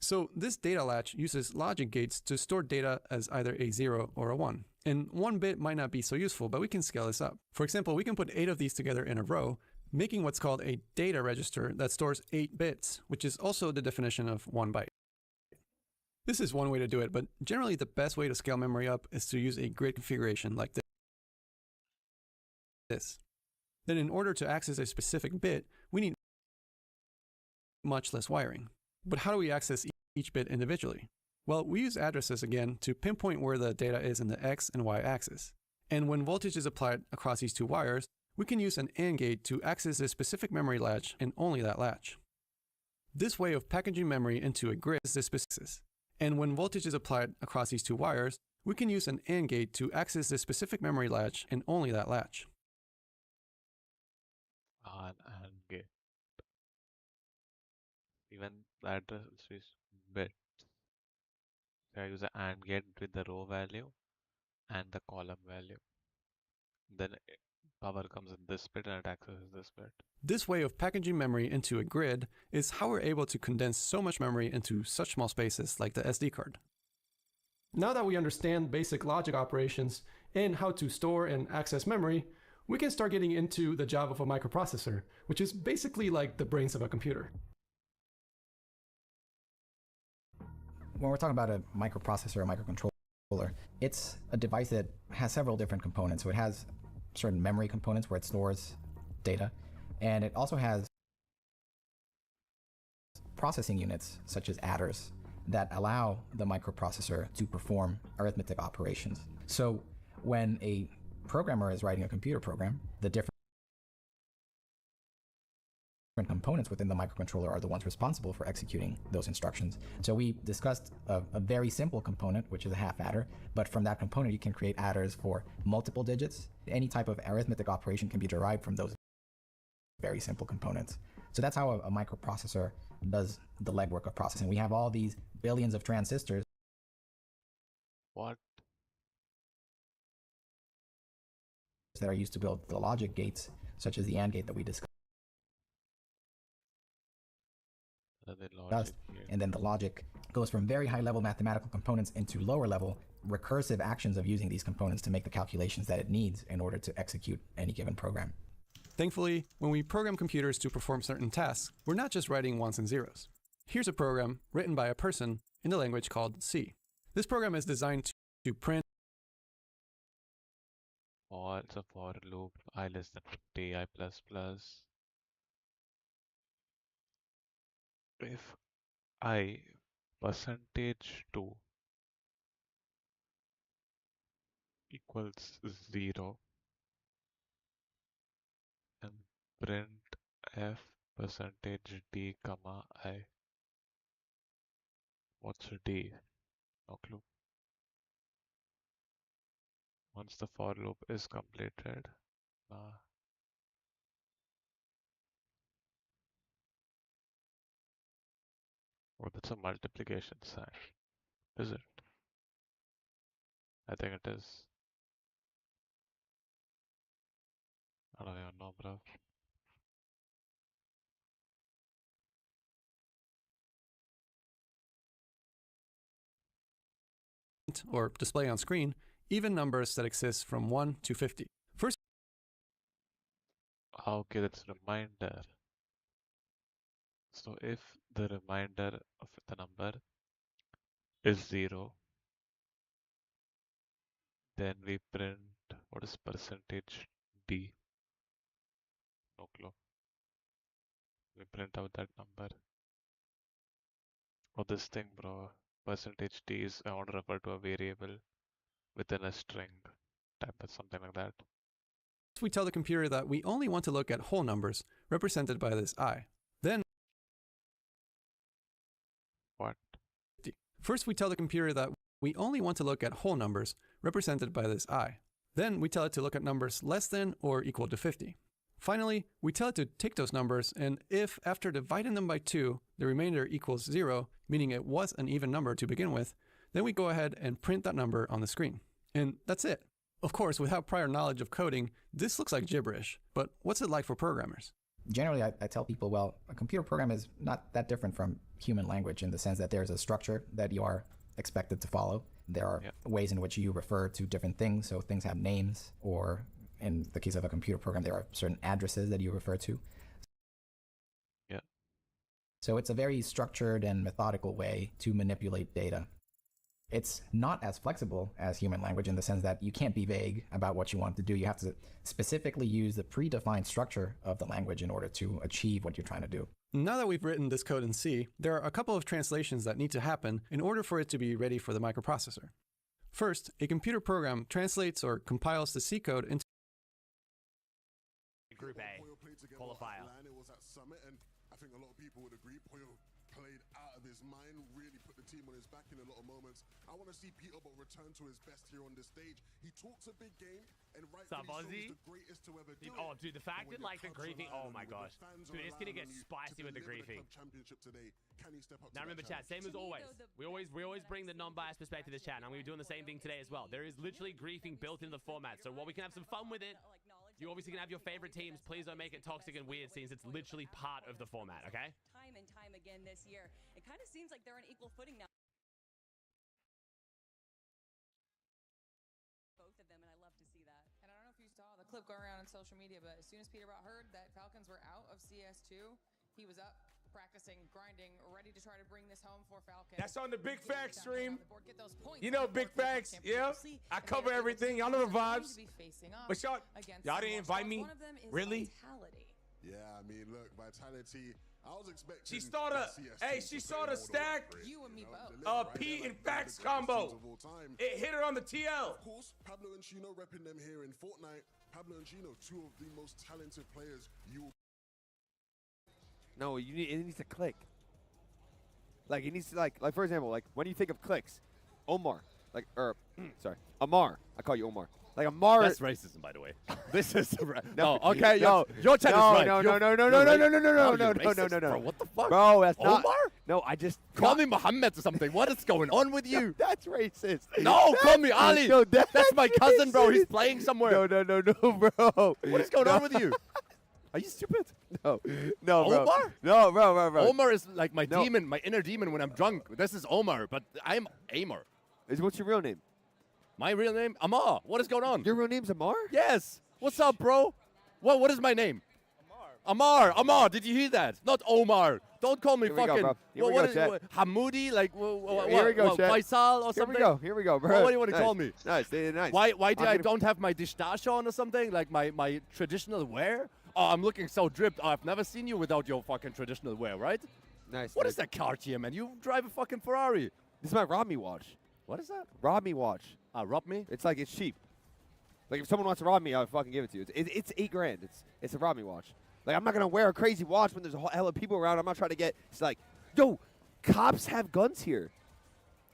So this data latch uses logic gates to store data as either a 0 or a 1. And 1 bit might not be so useful, but we can scale this up. For example, we can put 8 of these together in a row, making what's called a data register that stores 8 bits, which is also the definition of 1 byte. This is one way to do it, but generally the best way to scale memory up is to use a grid configuration like this. Then in order to access a specific bit, we need much less wiring. But how do we access each bit individually? Well, we use addresses again to pinpoint where the data is in the X and Y axis. And when voltage is applied across these two wires, we can use an AND gate to access a specific memory latch and only that latch. This way of packaging memory into a grid is the specific. And when voltage is applied across these two wires, we can use an AND gate to access the specific memory latch and only that latch. An AND gate. Even the address is bits. So I use an AND gate with the row value and the column value. Then power comes in this bit and it accesses this bit. This way of packaging memory into a grid is how we're able to condense so much memory into such small spaces like the SD card. Now that we understand basic logic operations and how to store and access memory, we can start getting into the job of a microprocessor, which is basically like the brains of a computer. When we're talking about a microprocessor or microcontroller, it's a device that has several different components. So it has certain memory components where it stores data, and it also has processing units such as adders that allow the microprocessor to perform arithmetic operations. So when a programmer is writing a computer program, the different components within the microcontroller are the ones responsible for executing those instructions. So we discussed a very simple component, which is a half adder, but from that component you can create adders for multiple digits. Any type of arithmetic operation can be derived from those very simple components. So that's how a microprocessor does the legwork of processing. We have all these billions of transistors. What? That are used to build the logic gates, such as the AND gate that we discussed. And then the logic goes from very high level mathematical components into lower level recursive actions of using these components to make the calculations that it needs in order to execute any given program. Thankfully, when we program computers to perform certain tasks, we're not just writing ones and zeros. Here's a program written by a person in the language called C. This program is designed to print It's a for loop, I less than 50, I plus plus. If I percentage 2 equals 0 and print f percentage d comma I. What's d? No clue. Once the for loop is completed, oh, that's a multiplication sign, is it? I think it is. I don't even know, bro. or display on screen even numbers that exist from 1 to 50. First, okay, that's a reminder. So if the remainder of the number is 0, then we print what is percentage d. No clue. We print out that number. Oh, this thing, bro. Percentage d is I want to refer to a variable within a string. Type of something like that. we tell the computer that we only want to look at whole numbers represented by this I. Then, what? First, we tell the computer that we only want to look at whole numbers represented by this I. Then we tell it to look at numbers less than or equal to 50. Finally, we tell it to take those numbers, and if after dividing them by 2, the remainder equals 0, meaning it was an even number to begin with, then we go ahead and print that number on the screen. And that's it. Of course, without prior knowledge of coding, this looks like gibberish, but what's it like for programmers? Generally, I tell people, well, a computer program is not that different from human language in the sense that there's a structure that you are expected to follow. There are ways in which you refer to different things, so things have names, or in the case of a computer program, there are certain addresses that you refer to. Yeah. So it's a very structured and methodical way to manipulate data. It's not as flexible as human language in the sense that you can't be vague about what you want to do. You have to specifically use the predefined structure of the language in order to achieve what you're trying to do. Now that we've written this code in C, there are a couple of translations that need to happen in order for it to be ready for the microprocessor. First, a computer program translates or compiles the C code into Group A qualifier. It was at Summit, and I think a lot of people would agree. Poyo played out of his mind, really put the team on his back in a lot of moments. I want to see Peter but return to his best here on this stage. He talks a big game, and rightfully so, he's the greatest to ever do it. Oh, dude, the fact that like the griefing, oh my gosh. Dude, it's gonna get spicy with the griefing. Now remember, chat, same as always. We always bring the non-biased perspective to this chat, and I'm gonna be doing the same thing today as well. There is literally griefing built into the format, so while we can have some fun with it, you obviously can have your favorite teams. Please don't make it toxic and weird, since it's literally part of the format, okay? Time and time again this year. It kind of seems like they're on equal footing now. Both of them, and I love to see that. And I don't know if you saw the clip going around on social media, but as soon as Peterbot heard that Falcons were out of CS2, he was up, practicing, grinding, ready to try to bring this home for Falcons. That's on the Big Facts stream. You know Big Facts, yeah. I cover everything. Y'all know the vibes. But y'all didn't invite me? Really? Yeah, I mean, look, Vitality. I was expecting. She saw the stack. You and me both. P and Facts combo. It hit her on the TL. Of course, Pablo and Chino repping them here in Fortnite. Pablo and Chino, two of the most talented players you will No, it needs to click. Like it needs to like for example, like when you think of clicks, Omar, like sorry, Amar. I call you Omar. Like Amar. That's racism, by the way. This is No, okay, yo, your chat is right. No, You're- no, you're right. no, You're racist, no. Bro, what the fuck? Bro, that's not. Omar? No, I just Call me Muhammad or something. What is going on with you? That's racist. No, call me Ali. No, that's my cousin, bro. He's playing somewhere. No, bro. What is going on with you? Are you stupid? No, bro. Omar? No, bro. Omar is like my No. demon, my inner demon when I'm drunk. This is Omar, but I'm Amar. What's your real name? My real name? Amar. What is going on? Your real name's Amar? Yes. What's up, bro? What is my name? Amar. Did you hear that? Not Omar. Don't call me Here we go, fucking bro. Here we what go, is chat. Hamoudi? Like Here we go, chat. Faisal or something? Here we go, bro. What do you want to Nice. call me? Nice. Why do I gonna- don't have my distache on or something? Like my traditional wear? Oh, I'm looking so dripped. Oh, I've never seen you without your fucking traditional wear, right? Nice. What is that Cartier, man? You drive a fucking Ferrari. This is my rob me watch. What is that? Rob me watch. Rob me? It's like it's cheap. Like if someone wants to rob me, I'll fucking give it to you. It's $8 grand. It's a rob me watch. Like I'm not gonna wear a crazy watch when there's a whole hell of people around. I'm not trying to get. It's like, yo, cops have guns here.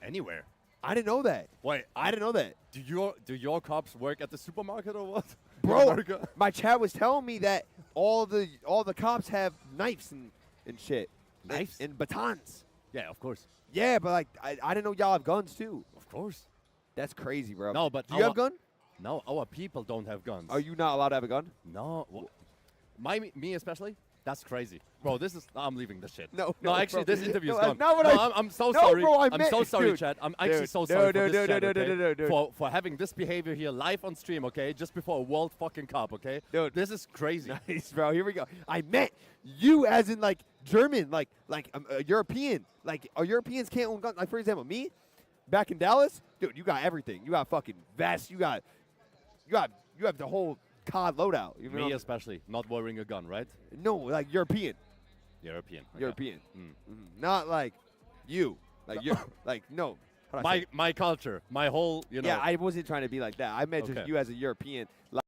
Anywhere. I didn't know that. Wait, I didn't know that. do your cops work at the supermarket or what? Bro, America? my chat was telling me that all the cops have knives and shit. Knives? And batons. Yeah, of course. Yeah, but like I didn't know y'all have guns too. Of course. That's crazy, bro. No, but do you have a gun? No, our people don't have guns. Are you not allowed to have a gun? No. Me especially? That's crazy. Bro, I'm leaving this shit. No, actually, bro. this interview is No, gone. that's not what I- I'm so No, sorry. bro, I I'm meant- so sorry, dude. chat. I'm actually Dude, so no, sorry for no, this no, chat, no, okay? no, dude. For having this behavior here live on stream, okay? Just before a World fucking Cup, okay? Dude. This is crazy. Nice, bro. Here we go. I meant you as in like German, like European. Like Europeans can't own guns. Like for example, me back in Dallas, dude. You got everything. You got fucking vests. You have the whole COD loadout. You know? Me especially, not wearing a gun, right? No, like European. European. Okay. European. Mm. Not like you. Like you. Like no. How do I say? My culture, my whole, you know. Yeah, I wasn't trying to be like that. I meant just Okay. you as a European. Like,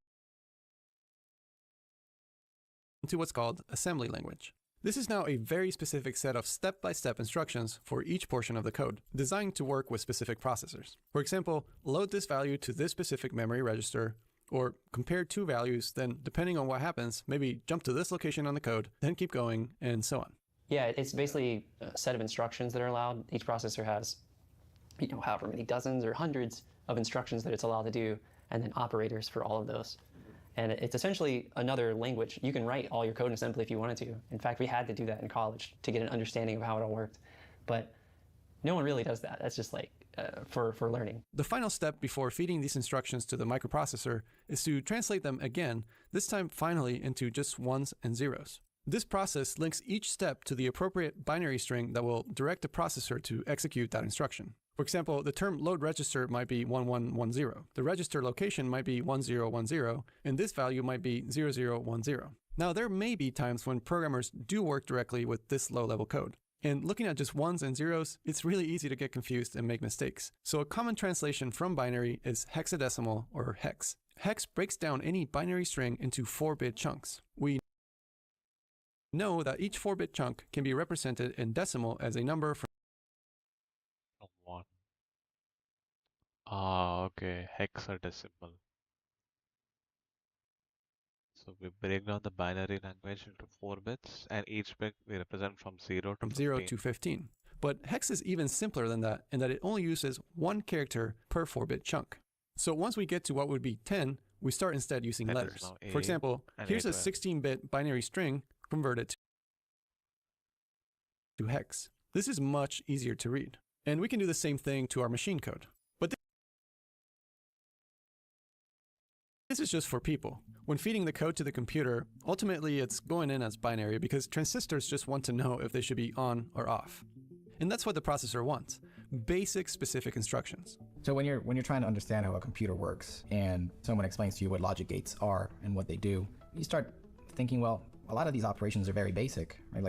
to what's called assembly language. This is now a very specific set of step-by-step instructions for each portion of the code, designed to work with specific processors. For example, load this value to this specific memory register, or compare two values, then depending on what happens, maybe jump to this location on the code, then keep going, and so on. Yeah, it's basically a set of instructions that are allowed. Each processor has, however many dozens or hundreds of instructions that it's allowed to do, and then operators for all of those. And it's essentially another language. You can write all your code in assembly if you wanted to. In fact, we had to do that in college to get an understanding of how it all worked. But no one really does that. That's just like for learning. The final step before feeding these instructions to the microprocessor is to translate them again, this time finally into just ones and zeros. This process links each step to the appropriate binary string that will direct the processor to execute that instruction. For example, the term load register might be 1110. The register location might be 1010, and this value might be 0010. Now, there may be times when programmers do work directly with this low-level code. And looking at just ones and zeros, it's really easy to get confused and make mistakes. So a common translation from binary is hexadecimal or hex. Hex breaks down any binary string into 4-bit chunks. We know that each 4-bit chunk can be represented in decimal as a number from 1. Ah, okay, hexadecimal. So we break down the binary language into 4 bits, and each bit we represent from 0 to 0 to 15. But hex is even simpler than that in that it only uses one character per 4-bit chunk. So once we get to what would be 10, we start instead using That is letters. now For A example, and here's a A12. 16-bit binary string converted to hex. This is much easier to read. And we can do the same thing to our machine code. But this is just for people. When feeding the code to the computer, ultimately it's going in as binary because transistors just want to know if they should be on or off. And that's what the processor wants. Basic specific instructions. So when you're trying to understand how a computer works and someone explains to you what logic gates are and what they do, you start thinking, well, a lot of these operations are very basic, right?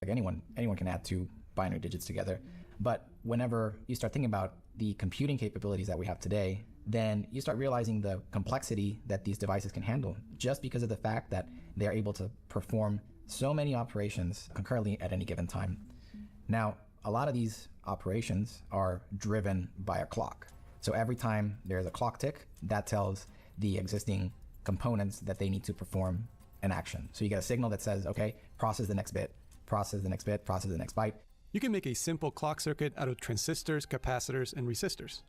Like anyone can add two binary digits together. But whenever you start thinking about the computing capabilities that we have today, then you start realizing the complexity that these devices can handle just because of the fact that they're able to perform so many operations concurrently at any given time. Now, a lot of these operations are driven by a clock. So every time there's a clock tick, that tells the existing components that they need to perform an action. So you get a signal that says, okay, process the next bit, process the next bit, process the next byte. You can make a simple clock circuit out of transistors, capacitors, and resistors.